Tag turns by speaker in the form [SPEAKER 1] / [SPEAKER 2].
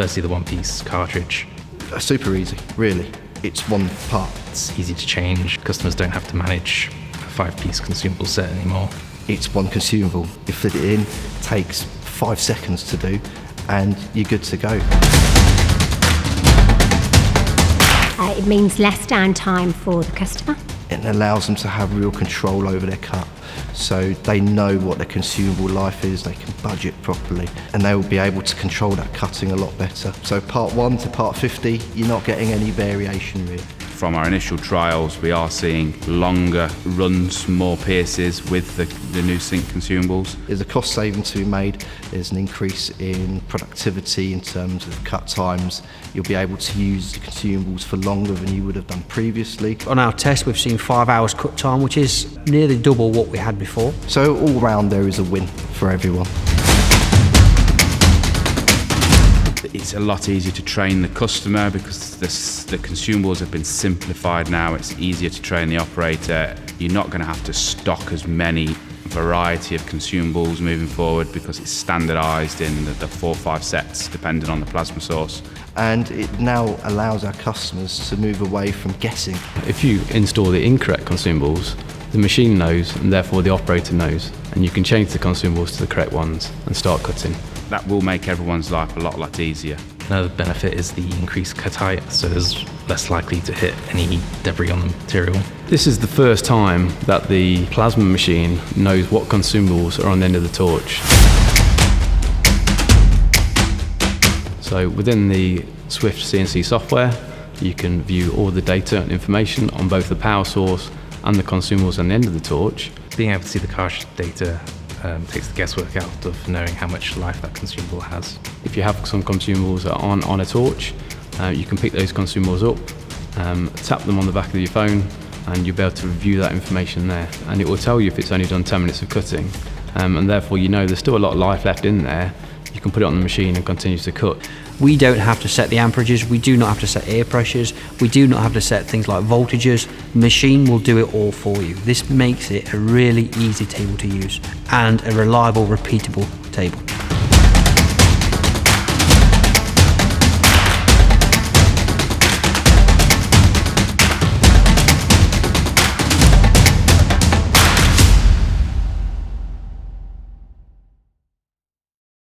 [SPEAKER 1] Firstly, the one-piece cartridge.
[SPEAKER 2] Super easy, really. It's one part.
[SPEAKER 1] It's easy to change. Customers don't have to manage a 5-piece consumable set anymore.
[SPEAKER 2] It's one consumable. You fit it in, takes 5 seconds to do, and you're good to go.
[SPEAKER 3] It means less downtime for the customer.
[SPEAKER 2] It allows them to have real control over their cut, so they know what their consumable life is, they can budget properly, and they will be able to control that cutting a lot better. So part 1 to part 50, you're not getting any variation really.
[SPEAKER 4] From our initial trials, we are seeing longer runs, more pierces with the new Sync consumables.
[SPEAKER 2] There's a cost saving to be made, there's an increase in productivity in terms of cut times. You'll be able to use the consumables for longer than you would have done previously.
[SPEAKER 5] On our test, we've seen 5 hours cut time, which is nearly double what we had before.
[SPEAKER 2] So all round there is a win for everyone.
[SPEAKER 4] It's a lot easier to train the customer because the consumables have been simplified now. It's easier to train the operator. You're not going to have to stock as many variety of consumables moving forward because it's standardised in the 4 or 5 sets depending on the plasma source.
[SPEAKER 2] And it now allows our customers to move away from guessing.
[SPEAKER 6] If you install the incorrect consumables, the machine knows and therefore the operator knows, and you can change the consumables to the correct ones and start cutting.
[SPEAKER 4] That will make everyone's life a lot easier.
[SPEAKER 1] Another benefit is the increased cut height, so there's less likely to hit any debris on the material.
[SPEAKER 6] This is the first time that the plasma machine knows what consumables are on the end of the torch. So within the Swift CNC software, you can view all the data and information on both the power source and the consumables on the end of the torch.
[SPEAKER 1] Being able to see the cartridge data takes the guesswork out of knowing how much life that consumable has.
[SPEAKER 6] If you have some consumables that aren't on a torch, you can pick those consumables up, tap them on the back of your phone, and you'll be able to review that information there. And it will tell you if it's only done 10 minutes of cutting, and therefore you know there's still a lot of life left in there. You can put it on the machine and continue to cut.
[SPEAKER 5] We don't have to set the amperages, we do not have to set air pressures, we do not have to set things like voltages. The machine will do it all for you. This makes it a really easy table to use and a reliable, repeatable table.